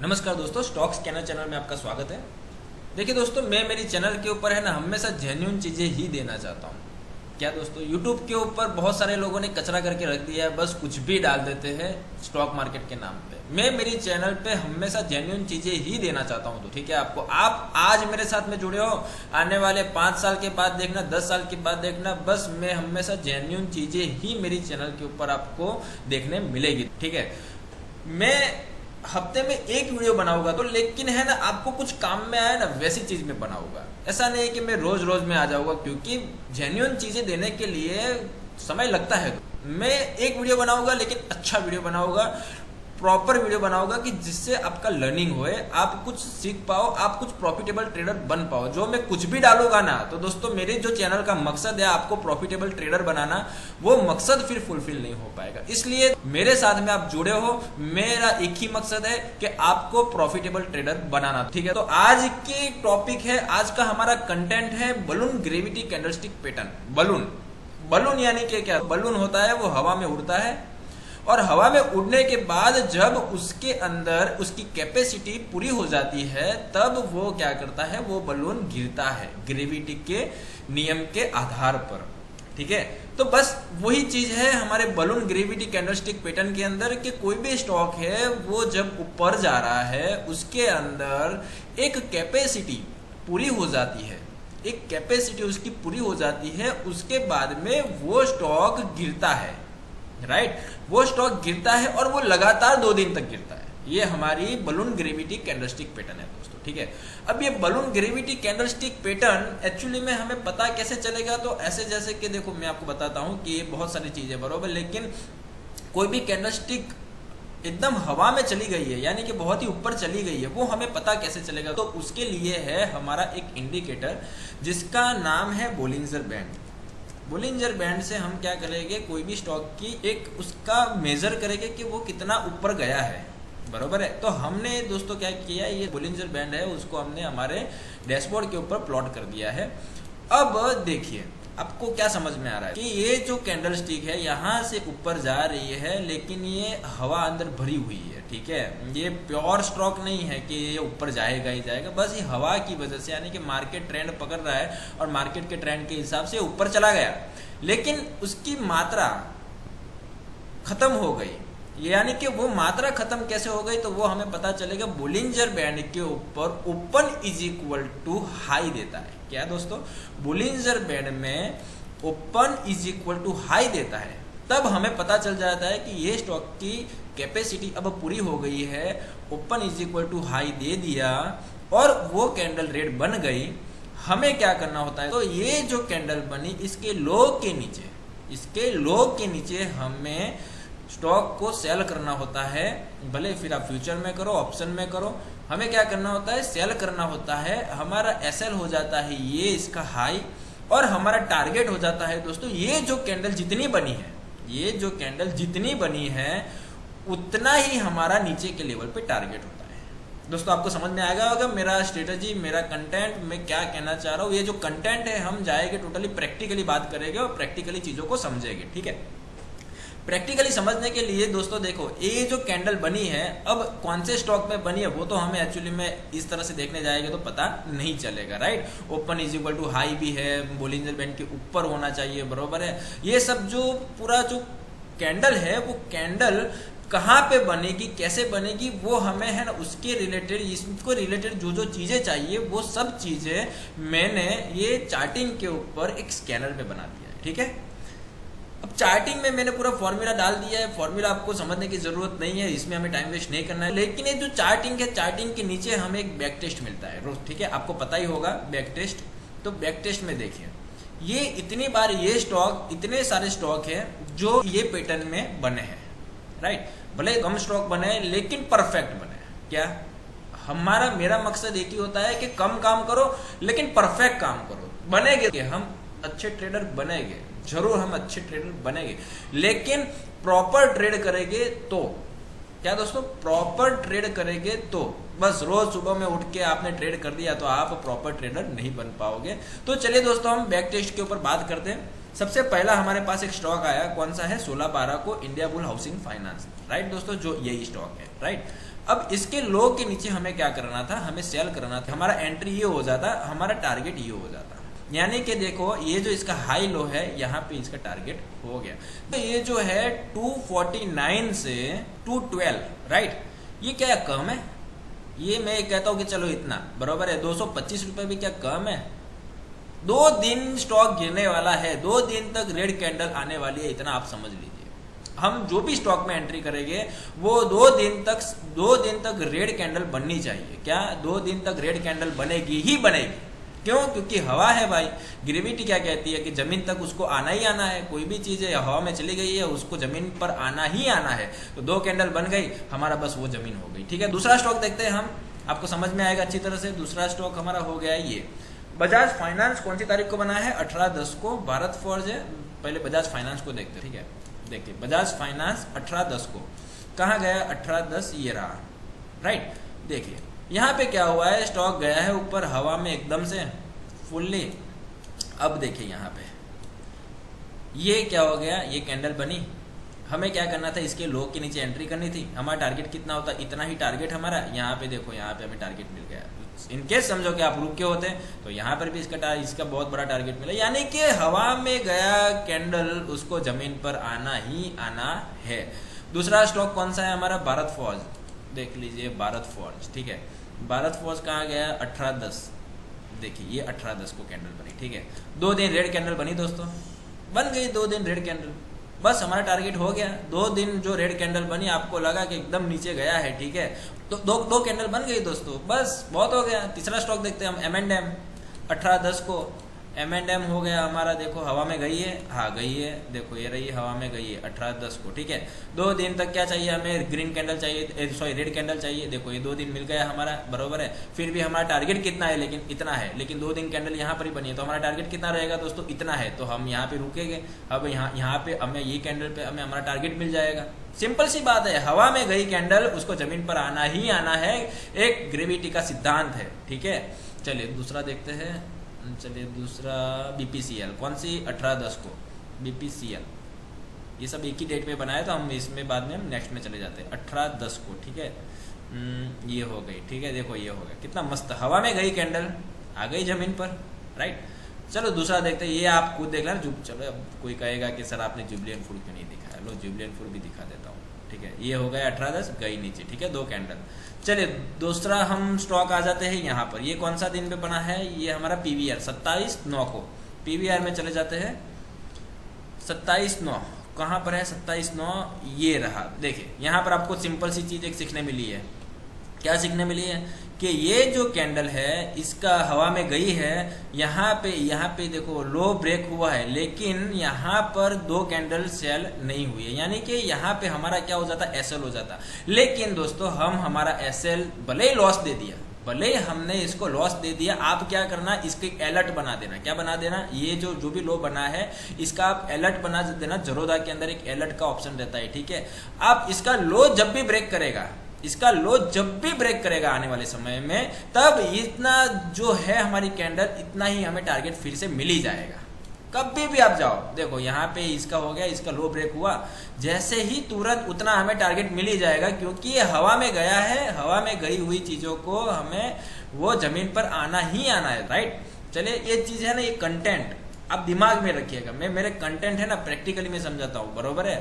नमस्कार दोस्तों, stock scanner channel में आपका स्वागत है। देखिए दोस्तों, मैं मेरी चैनल के ऊपर है ना हमेशा जेन्युइन चीज़ें ही देना चाहता हूँ। क्या दोस्तों, यूट्यूब के ऊपर बहुत सारे लोगों ने कचरा करके रख दिया है, बस कुछ भी डाल देते हैं स्टॉक मार्केट के नाम पे। मैं मेरी चैनल पे हमेशा जेन्युइन चीज़ें ही देना चाहता हूँ। तो ठीक है, आपको आप आज मेरे साथ में जुड़े हो, आने वाले 5 साल के बाद देखना, 10 साल के बाद देखना, बस मैं हमेशा जेन्युइन चीज़ें ही मेरी चैनल के ऊपर आपको देखने मिलेगी। ठीक है, मैं हफ्ते में एक वीडियो बनाऊंगा तो, लेकिन है ना आपको कुछ काम में आए ना वैसी चीज में बनाऊंगा। ऐसा नहीं है कि मैं रोज रोज में आ जाऊंगा, क्योंकि जेन्युइन चीजें देने के लिए समय लगता है। मैं एक वीडियो बनाऊंगा, लेकिन अच्छा वीडियो बनाऊंगा, प्रॉपर वीडियो बनाऊंगा कि जिससे आपका लर्निंग होए, आप कुछ सीख पाओ, आप कुछ प्रॉफिटेबल ट्रेडर बन पाओ। जो मैं कुछ भी डालूंगा ना, तो दोस्तों मेरे जो चैनल का मकसद है आपको प्रॉफिटेबल ट्रेडर बनाना, वो मकसद फिर फुलफिल नहीं हो पाएगा। इसलिए मेरे साथ में आप जुड़े हो, मेरा एक ही मकसद है कि आपको प्रॉफिटेबल ट्रेडर बनाना। ठीक है, तो आज के टॉपिक है, आज का हमारा कंटेंट है balloon gravity candlestick pattern. Balloon यानी कि क्या? बलून होता है वो हवा में उड़ता है, और हवा में उड़ने के बाद जब उसके अंदर उसकी कैपेसिटी पूरी हो जाती है, तब वो क्या करता है, वो बलून गिरता है ग्रेविटी के नियम के आधार पर। ठीक है, तो बस वही चीज है हमारे बलून ग्रेविटी कैंडलस्टिक पैटर्न के अंदर, कि कोई भी स्टॉक है वो जब ऊपर जा रहा है, उसके अंदर एक कैपेसिटी पूरी हो जाती है, एक कैपेसिटी उसकी पूरी हो जाती है, उसके बाद में वो स्टॉक गिरता है। राइट, वो स्टॉक गिरता है और वो लगातार 2 दिन तक गिरता है। ये हमारी बलून ग्रेविटी कैंडलस्टिक पैटर्न है दोस्तों। ठीक है, अब ये balloon gravity candlestick pattern actually में हमें पता कैसे चलेगा? तो ऐसे जैसे कि देखो, मैं आपको बताता हूं कि ये बहुत सारी चीजें बरोबर, लेकिन कोई भी कैंडलस्टिक एकदम हवा में चली गई है, यानी कि बहुत ही ऊपर चली गई है, वो हमें पता कैसे चलेगा? तो उसके लिए है हमारा एक इंडिकेटर जिसका नाम है बोलिंजर बैंड। बोलिंजर बैंड से हम क्या करेंगे, कोई भी स्टॉक की एक उसका मेजर करेंगे कि वो कितना ऊपर गया है। बरोबर है, तो हमने दोस्तों क्या किया, ये बोलिंजर बैंड है, उसको हमने हमारे डैशबोर्ड के ऊपर प्लॉट कर दिया है। अब देखिए आपको क्या समझ में आ रहा है कि ये जो कैंडल स्टिक है यहाँ से ऊपर जा रही है, लेकिन ये हवा अंदर भरी हुई है। ठीक है, ये प्योर स्टॉक नहीं है कि ये ऊपर जाएगा ही जाएगा, बस ये हवा की वजह से, यानी कि मार्केट ट्रेंड पकड़ रहा है और मार्केट के ट्रेंड के हिसाब से ऊपर चला गया, लेकिन उसकी मात्रा खत्म हो गई। यानी कि वो मात्रा खत्म कैसे हो गई, तो वो हमें पता चलेगा बोलिंजर बैंड के ऊपर open is equal to high देता है। क्या दोस्तों, बोलिंजर बैंड में open is equal to high देता है, तब हमें पता चल जाता है कि ये स्टॉक की कैपेसिटी अब पूरी हो गई है। Open is equal to high दे दिया और वो कैंडल रेड बन गई। हमें क्या करना होता है, तो ये जो कैंडल बनी, इसके लो के नीचे हमें स्टॉक को सेल करना होता है। भले फिर आप फ्यूचर में करो, ऑप्शन में करो, हमें क्या करना होता है, सेल करना होता है। हमारा एसएल हो जाता है ये इसका हाई, और हमारा टारगेट हो जाता है दोस्तों, ये जो कैंडल जितनी बनी है उतना ही हमारा नीचे के लेवल पे टारगेट होता है। दोस्तों आपको समझ में आएगा होगा मेरा स्ट्रेटजी, मेरा कंटेंट, मैं क्या कहना चाह रहा हूँ। ये जो कंटेंट है, हम जाएंगे टोटली प्रैक्टिकली बात करेंगे और प्रैक्टिकली चीजों को समझेंगे। ठीक है, प्रैक्टिकली समझने के लिए दोस्तों देखो, ये जो कैंडल बनी है, अब कौन से स्टॉक में बनी है वो तो हमें एक्चुअली में इस तरह से देखने जाएंगे तो पता नहीं चलेगा। Right, open is equal to high भी है, बोलिंजर बैंड के ऊपर होना चाहिए, बरोबर है। ये सब जो पूरा जो कैंडल है, वो कैंडल कहाँ पे बनेगी, कैसे बनेगी, वो हमें है ना उसके रिलेटेड, इसको रिलेटेड जो जो चीजें चाहिए, वो सब चीजें मैंने ये चार्टिंग के ऊपर एक स्कैनर में बना दिया है। ठीक है, अब चार्टिंग में मैंने पूरा फॉर्मूला डाल दिया है। फॉर्मूला आपको समझने की जरूरत नहीं है, इसमें हमें टाइम वेस्ट नहीं करना है। लेकिन ये जो चार्टिंग है, चार्टिंग के नीचे हमें एक बैक टेस्ट मिलता है रोज। ठीक है, आपको पता ही होगा बैक टेस्ट। तो बैक टेस्ट में देखिए, ये इतनी बार ये स्टॉक, इतने सारे स्टॉक है जो ये पैटर्न में बने हैं। राइट, भले कम स्टॉक बने लेकिन परफेक्ट बने। क्या मेरा मकसद एक ही होता है कि कम काम करो लेकिन परफेक्ट काम करो। बनेंगे हम अच्छे ट्रेडर, बनेंगे जरूर, हम अच्छे ट्रेडर बनेंगे, लेकिन प्रॉपर ट्रेड करेंगे तो। क्या दोस्तों, प्रॉपर ट्रेड करेंगे तो। बस रोज सुबह में उठ के आपने ट्रेड कर दिया तो आप प्रॉपर ट्रेडर नहीं बन पाओगे। तो चलिए दोस्तों, हम बैक टेस्ट के ऊपर बात करते हैं। सबसे पहला हमारे पास एक स्टॉक आया, कौन सा है, 16/12 को, India bull housing finance. Right दोस्तों, जो यही स्टॉक है। राइट, अब इसके लो के नीचे हमें क्या करना था, हमें सेल करना था, हमारा एंट्री ये हो जाता, हमारा टारगेट ये हो जाता। यानी कि देखो ये जो इसका हाई लो है यहाँ पे इसका टारगेट हो गया। तो ये जो है 249 से 212, राइट, ये क्या कम है? ये मैं कहता हूँ कि चलो इतना बराबर है, 225 रुपये भी क्या कम है? 2 दिन स्टॉक गिरने वाला है, 2 दिन तक रेड कैंडल आने वाली है, इतना आप समझ लीजिए। हम जो भी स्टॉक में एंट्री करेंगे वो 2 दिन तक रेड कैंडल बननी चाहिए। क्या 2 दिन तक रेड कैंडल बनेगी ही बनेगी? क्यों? क्योंकि हवा है भाई। ग्रेविटी क्या कहती है कि जमीन तक उसको आना ही आना है। कोई भी चीज़ है हवा में चली गई है, उसको जमीन पर आना ही आना है। तो 2 कैंडल बन गई, हमारा बस वो जमीन हो गई। ठीक है, दूसरा स्टॉक देखते हैं हम, आपको समझ में आएगा अच्छी तरह से। दूसरा स्टॉक हमारा हो गया है ये बजाज फाइनेंस। कौन सी तारीख को बना है? 18/10 को। भारत फॉर्ज है। पहले बजाज फाइनेंस को देखते, ठीक है। देखिए बजाज फाइनेंस 18/10 को कहाँ गया? 18/10 ये रहा, राइट। देखिए यहाँ पे क्या हुआ है, स्टॉक गया है ऊपर हवा में एकदम से फुल्ली। अब देखिए यहाँ पे ये क्या हो गया, ये कैंडल बनी। हमें क्या करना था, इसके लो के नीचे एंट्री करनी थी। हमारा टारगेट कितना होता? इतना ही टारगेट हमारा। यहाँ पे देखो, यहाँ पे हमें टारगेट मिल गया। इनकेस समझो कि आप रुके होते तो यहाँ पर भी इसका बहुत बड़ा टारगेट मिला। यानी कि हवा में गया कैंडल, उसको जमीन पर आना ही आना है। दूसरा स्टॉक कौन सा है हमारा? भारत फौज। देख लीजिए भारत फौज, ठीक है। भारत फौज कहाँ गया? 18/10। देखिए ये 18/10 को कैंडल बनी, ठीक है। 2 दिन रेड कैंडल बनी दोस्तों, बन गई 2 दिन रेड कैंडल। बस हमारा टारगेट हो गया। 2 दिन जो रेड कैंडल बनी, आपको लगा कि एकदम नीचे गया है, ठीक है, तो दो कैंडल बन गई दोस्तों, बस बहुत हो गया। तीसरा स्टॉक देखते हैं हम, M&M 18/10 को। M&M हो गया हमारा, देखो हवा में गई है, हाँ गई है, देखो ये रही हवा में गई है 18/10 को, ठीक है। 2 दिन तक क्या चाहिए हमें? ग्रीन कैंडल चाहिए, सॉरी रेड कैंडल चाहिए। देखो ये 2 दिन मिल गया हमारा, बरोबर है। फिर भी हमारा टारगेट कितना है? लेकिन इतना है। लेकिन 2 दिन कैंडल यहाँ पर ही बनी है, तो हमारा टारगेट कितना रहेगा दोस्तों? इतना है। तो हम यहाँ पे रुकेंगे। अब यहाँ पे हमें ये कैंडल पे हमें हमारा टारगेट मिल जाएगा। सिंपल सी बात है, हवा में गई कैंडल, उसको जमीन पर आना ही आना है। एक ग्रेविटी का सिद्धांत है, ठीक है। चलिए दूसरा देखते हैं। चलिए दूसरा BPCL। कौन सी? 18/10 को BPCL। ये सब एक ही डेट पे बनाया, तो हम इसमें बाद में हम नेक्स्ट में चले जाते हैं। 18/10 को, ठीक है। ये हो गई, ठीक है। देखो ये हो गया, कितना मस्त हवा में गई कैंडल, आ गई जमीन पर, राइट। चलो दूसरा देखते हैं। ये आप खुद देख लेना। चलो अब कोई कहेगा कि सर आपने जुबिलियंट फूड क्यों नहीं दिखाया? लो जुबिलियंट फूड भी दिखा देता हूँ, ठीक है। ये हो गया 18/10, गई नीचे, ठीक है, 2 कैंडल। चलिए दूसरा हम स्टॉक आ जाते हैं यहाँ पर। ये कौन सा दिन पे बना है? ये हमारा PVR 27/9 को। PVR में चले जाते हैं। 27/9 कहाँ पर है? 27/9 ये रहा। देखिए यहाँ पर आपको सिंपल सी चीज़ एक सीखने मिली है। क्या सीखने मिली है? कि ये जो कैंडल है इसका हवा में गई है, यहाँ पे देखो लो ब्रेक हुआ है, लेकिन यहाँ पर 2 कैंडल सेल नहीं हुई है। यानी कि यहाँ पे हमारा क्या हो जाता? SL हो जाता। लेकिन दोस्तों हम हमारा SL भले ही लॉस दे दिया, भले ही हमने इसको लॉस दे दिया, आप क्या करना, इसके अलर्ट बना देना। क्या बना देना? ये जो भी लो बना है इसका आप अलर्ट बना देना। जरोदा के अंदर एक अलर्ट का ऑप्शन रहता है, ठीक है। आप इसका लो जब भी ब्रेक करेगा, इसका लो जब भी ब्रेक करेगा आने वाले समय में, तब इतना जो है हमारी कैंडल, इतना ही हमें टारगेट फिर से मिल ही जाएगा। कभी भी आप जाओ, देखो यहाँ पे इसका हो गया, इसका लो ब्रेक हुआ, जैसे ही तुरंत उतना हमें टारगेट मिल ही जाएगा, क्योंकि ये हवा में गया है। हवा में गई हुई चीज़ों को हमें वो जमीन पर आना ही आना है, राइट। चलिए ये चीज़ है ना, ये कंटेंट आप दिमाग में रखिएगा। मेरे कंटेंट है ना, प्रैक्टिकली मैं समझाता हूँ, बरोबर है।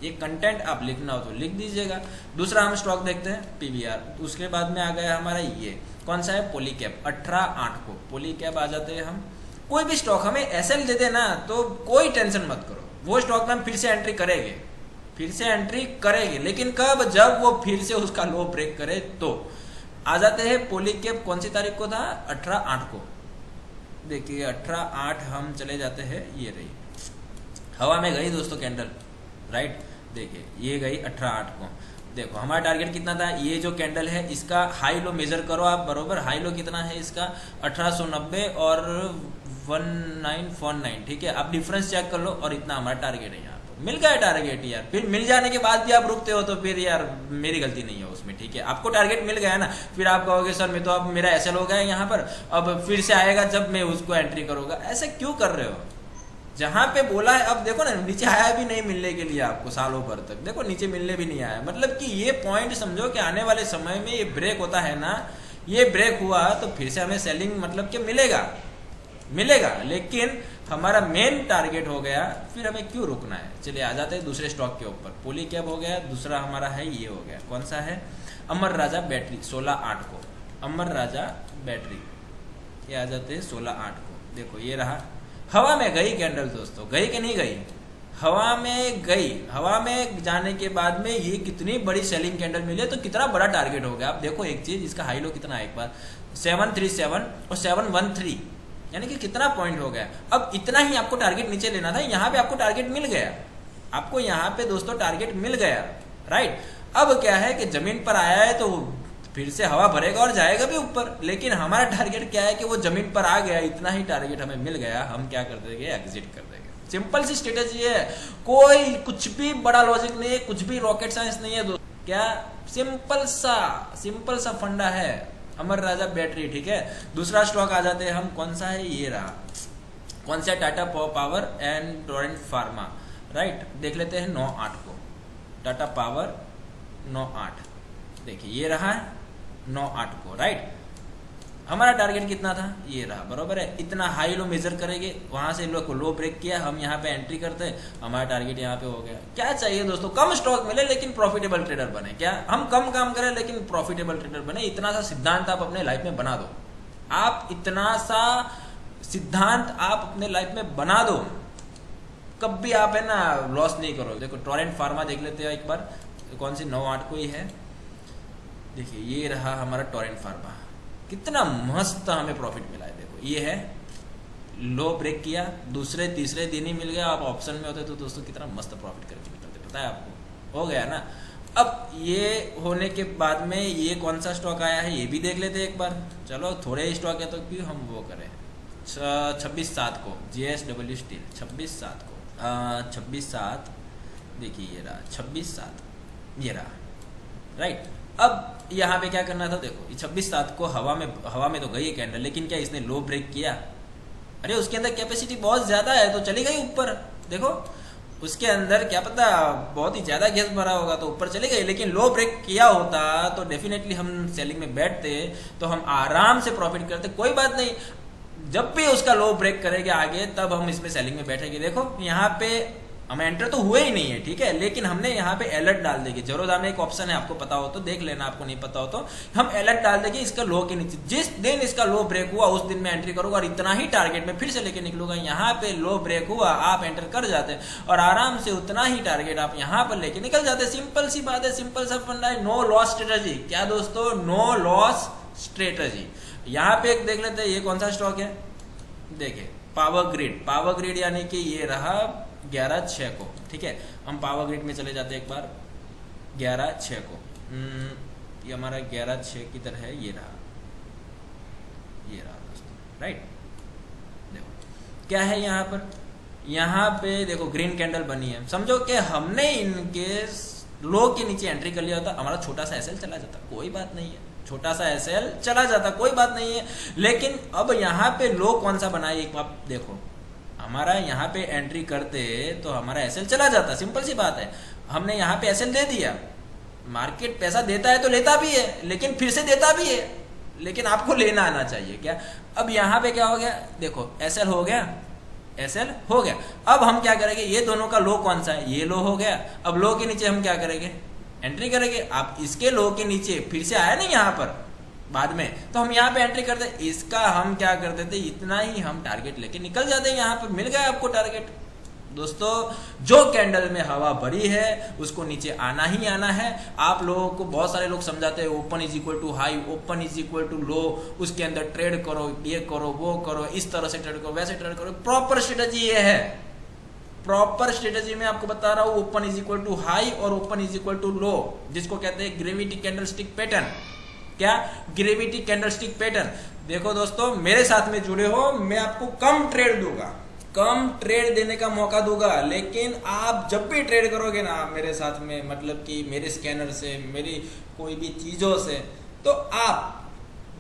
ये कंटेंट आप लिखना हो तो लिख दीजिएगा। दूसरा हम स्टॉक देखते हैं PVR। उसके बाद में आ गया हमारा ये कौन सा है? पॉलीकैब 18/8 को। पॉलीकैब आ जाते हैं हम। कोई भी स्टॉक हमें SL दे देना तो कोई टेंशन मत करो, वो स्टॉक में हम फिर से एंट्री करेंगे, लेकिन कब? जब वो फिर से उसका लो ब्रेक करे तो। आ जाते हैं पॉलीकैब। कौन सी तारीख को था? 18/8 को। देखिए 18/8 हम चले जाते हैं। ये रही हवा में गई दोस्तों कैंडल, राइट। देखिए ये गई 18/8 को। देखो हमारा टारगेट कितना था? ये जो कैंडल है इसका हाई लो मेजर करो आप, बरोबर। हाई लो कितना है इसका? 1890 और 1949, ठीक है। आप डिफरेंस चेक कर लो, और इतना हमारा टारगेट है। यहाँ पर मिल गया टारगेट यार। फिर मिल जाने के बाद भी आप रुकते हो तो फिर यार मेरी गलती नहीं है उसमें, ठीक है। आपको टारगेट मिल गया ना, फिर आप कहोगे सर मैं तो अब मेरा SL हो गया है यहाँ पर, अब फिर से आएगा जब मैं उसको एंट्री करूँगा। ऐसे क्यों कर रहे हो? जहां पे बोला है, अब देखो ना नीचे आया भी नहीं मिलने के लिए आपको सालों भर तक, देखो नीचे मिलने भी नहीं आया। मतलब कि ये पॉइंट समझो कि आने वाले समय में ये ब्रेक होता है ना, ये ब्रेक हुआ तो फिर से हमें सेलिंग मतलब कि मिलेगा, लेकिन हमारा मेन टारगेट हो गया, फिर हमें क्यों रुकना है। चलिए आ जाते हैं दूसरे स्टॉक के ऊपर। पॉलीकैब हो गया, दूसरा हमारा है ये हो गया, कौन सा है, अमर राजा बैटरी 16/8 को, अमर राजा बैटरी, ये आ जाते हैं 16/8 को। देखो ये रहा, हवा में गई कैंडल दोस्तों, गई कि नहीं गई, हवा में गई। हवा में जाने के बाद में ये कितनी बड़ी सेलिंग कैंडल मिली है, तो कितना बड़ा टारगेट हो गया। आप देखो एक चीज, इसका हाई लो कितना है, एक बार 737 और 713, यानी कि कितना पॉइंट हो गया। अब इतना ही आपको टारगेट नीचे लेना था, यहाँ पे आपको टारगेट मिल गया, आपको यहाँ पे दोस्तों टारगेट मिल गया, राइट। अब क्या है कि जमीन पर आया है तो फिर से हवा भरेगा और जाएगा भी ऊपर, लेकिन हमारा टारगेट क्या है कि वो जमीन पर आ गया, इतना ही टारगेट हमें मिल गया, हम क्या कर देंगे, एग्जिट कर देंगे। सिंपल सी स्ट्रेटेजी है, कोई कुछ भी बड़ा लॉजिक नहीं है, कुछ भी रॉकेट साइंस नहीं है दोस्तों, क्या सिंपल सा फंडा है, अमर राजा बैटरी, ठीक है। दूसरा स्टॉक आ जाते हैं हम, कौन सा है, ये रहा, कौन सा, Tata power and Torrent pharma, right. देख लेते हैं 9/8 को, टाटा पावर 9/8, देखिए ये रहा है 9/8 को, राइट। हमारा टारगेट कितना था, ये रहा, बरोबर है। इतना हाई लो मेजर करेंगे, वहां से लो ब्रेक किया, हम यहाँ पे एंट्री करते हैं, हमारा टारगेट यहाँ पे हो गया। क्या चाहिए दोस्तों, कम स्टॉक मिले लेकिन प्रॉफिटेबल ट्रेडर बने, क्या हम कम काम करें लेकिन प्रॉफिटेबल ट्रेडर बने, इतना सा सिद्धांत आप अपने लाइफ में बना दो, आप इतना सा सिद्धांत आप अपने लाइफ में बना दो, कभी आप है ना लॉस नहीं करो। देखो टोरेंट फार्मा देख लेते हैं एक बार, कौन सी, 9/8 को ही है, देखिए ये रहा हमारा टोरेंट फार्मा, कितना मस्त हमें प्रॉफिट मिला है। देखो ये है, लो ब्रेक किया, दूसरे तीसरे दिन ही मिल गया। आप ऑप्शन में होते तो दोस्तों कितना मस्त प्रॉफिट करके निकलते, पता है आपको, हो गया ना। अब ये होने के बाद में ये कौन सा स्टॉक आया है, ये भी देख लेते एक बार। चलो थोड़े ही स्टॉक है तो क्यों हम वो करें। 26/7 को JSW स्टील, 26/7 को, 26/7, देखिए ये रहा 26/7, ये रहा, राइट। अब यहाँ पे क्या करना था, देखो 26/7 को हवा में तो गई है कैंडल, लेकिन क्या इसने लो ब्रेक किया, अरे उसके अंदर कैपेसिटी बहुत ज्यादा है तो चली गई ऊपर। देखो उसके अंदर क्या पता बहुत ही ज्यादा गैस भरा होगा तो ऊपर चली गई, लेकिन लो ब्रेक किया होता तो डेफिनेटली हम सेलिंग में बैठते, तो हम आराम से प्रॉफिट करते। कोई बात नहीं, जब भी उसका लो ब्रेक करेंगे आगे तब हम इसमें सेलिंग में बैठेंगे। देखो यहाँ पे हम एंटर तो हुए ही नहीं है, ठीक है, लेकिन हमने यहाँ पे अलर्ट डाल देंगे। जरूर में एक ऑप्शन है, आपको पता हो तो देख लेना, आपको नहीं पता हो तो हम अलर्ट डाल देंगे इसका लो के नीचे। जिस दिन इसका लो ब्रेक हुआ उस दिन मैं एंट्री करूंगा और इतना ही टारगेट में फिर से लेके निकलूंगा। यहाँ पे लो ब्रेक हुआ, आप एंटर कर जाते और आराम से उतना ही टारगेट आप यहाँ पर लेके निकल जाते। सिंपल सी बात है, सिंपल सा फंडा है, नो लॉस स्ट्रेटेजी। क्या दोस्तों, नो लॉस स्ट्रेटेजी। यहाँ पे एक देख लेते हैं, ये कौन सा स्टॉक है, देखिए पावर ग्रिड यानी कि ये रहा 11/6 को, ठीक है। हम पावर ग्रिड में चले जाते हैं एक बार, 11/6 को, ये हमारा 11/6 की तरह है, ये रहा दोस्तों, राइट। देखो क्या है यहाँ पे देखो ग्रीन कैंडल बनी है, समझो कि हमने इनके लो के नीचे एंट्री कर लिया होता, हमारा छोटा सा एसएल चला जाता, कोई बात नहीं है, छोटा सा एसएल चला जाता, कोई बात नहीं है। लेकिन अब यहाँ पे लो कौन सा बना है, एक बार देखो, हमारा यहाँ पे एंट्री करते तो हमारा एसएल चला जाता, सिंपल सी बात है। हमने यहाँ पे एसएल दे दिया, मार्केट पैसा देता है तो लेता भी है, लेकिन फिर से देता भी है, लेकिन आपको लेना आना चाहिए क्या। अब यहाँ पे क्या हो गया, देखो एसएल हो गया, अब हम क्या करेंगे, ये दोनों का लो कौन सा है, ये लो हो गया। अब लो के नीचे हम क्या करेंगे, एंट्री करेंगे। आप इसके लो के नीचे फिर से आया नहीं यहाँ पर बाद में, तो हम यहाँ पे एंट्री करते, इसका हम क्या करते थे, इतना ही हम टारगेट लेके निकल जाते हैं। यहाँ पर मिल गया आपको टारगेट। दोस्तों जो कैंडल में हवा भरी है उसको नीचे आना ही आना है। आप लोगों को बहुत सारे लोग समझाते हैं open is equal to high, open is equal to low, उसके अंदर ट्रेड करो, ये करो वो करो, इस तरह से ट्रेड करो, वैसे ट्रेड करो। प्रॉपर स्ट्रेटेजी ये है, प्रॉपर स्ट्रेटेजी में आपको बता रहा हूं, open is equal to high और open is equal to low, जिसको कहते हैं ग्रेविटी कैंडलस्टिक पैटर्न। क्या, ग्रेविटी कैंडलस्टिक पैटर्न। देखो दोस्तों मेरे साथ में जुड़े हो, मैं आपको कम ट्रेड दूंगा, कम ट्रेड देने का मौका दूंगा, लेकिन आप जब भी ट्रेड करोगे ना मेरे साथ में, मतलब कि मेरे स्कैनर से, मेरी कोई भी चीजों से, तो आप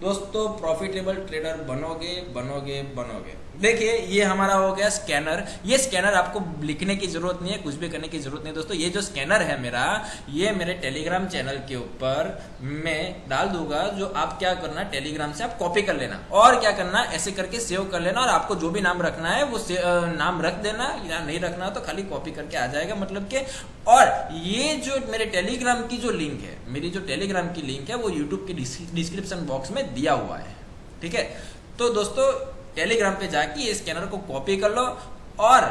दोस्तों प्रॉफिटेबल ट्रेडर बनोगे बनोगे बनोगे। देखिए ये हमारा हो गया स्कैनर। ये स्कैनर आपको लिखने की जरूरत नहीं है, कुछ भी करने की जरूरत नहीं दोस्तों। ये जो स्कैनर है मेरा, ये मेरे टेलीग्राम चैनल के ऊपर मैं डाल दूंगा। जो आप क्या करना, टेलीग्राम से आप कॉपी कर लेना और क्या करना, ऐसे करके सेव कर लेना और आपको जो भी नाम रखना है वो नाम रख देना, या नहीं रखना तो खाली कॉपी करके आ जाएगा मतलब के। और ये जो मेरे टेलीग्राम की जो लिंक है, मेरी जो टेलीग्राम की लिंक है वो यूट्यूब के डिस्क्रिप्शन बॉक्स में दिया हुआ है, ठीक है। तो दोस्तों टेलीग्राम पे जाके ये स्कैनर को कॉपी कर लो और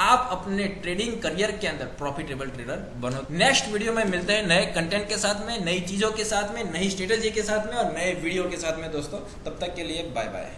आप अपने ट्रेडिंग करियर के अंदर प्रॉफिटेबल ट्रेडर बनो। नेक्स्ट वीडियो में मिलते हैं नए कंटेंट के साथ में, नई चीजों के साथ में, नई स्ट्रेटेजी के साथ में और नए वीडियो के साथ में दोस्तों। तब तक के लिए बाय बाय।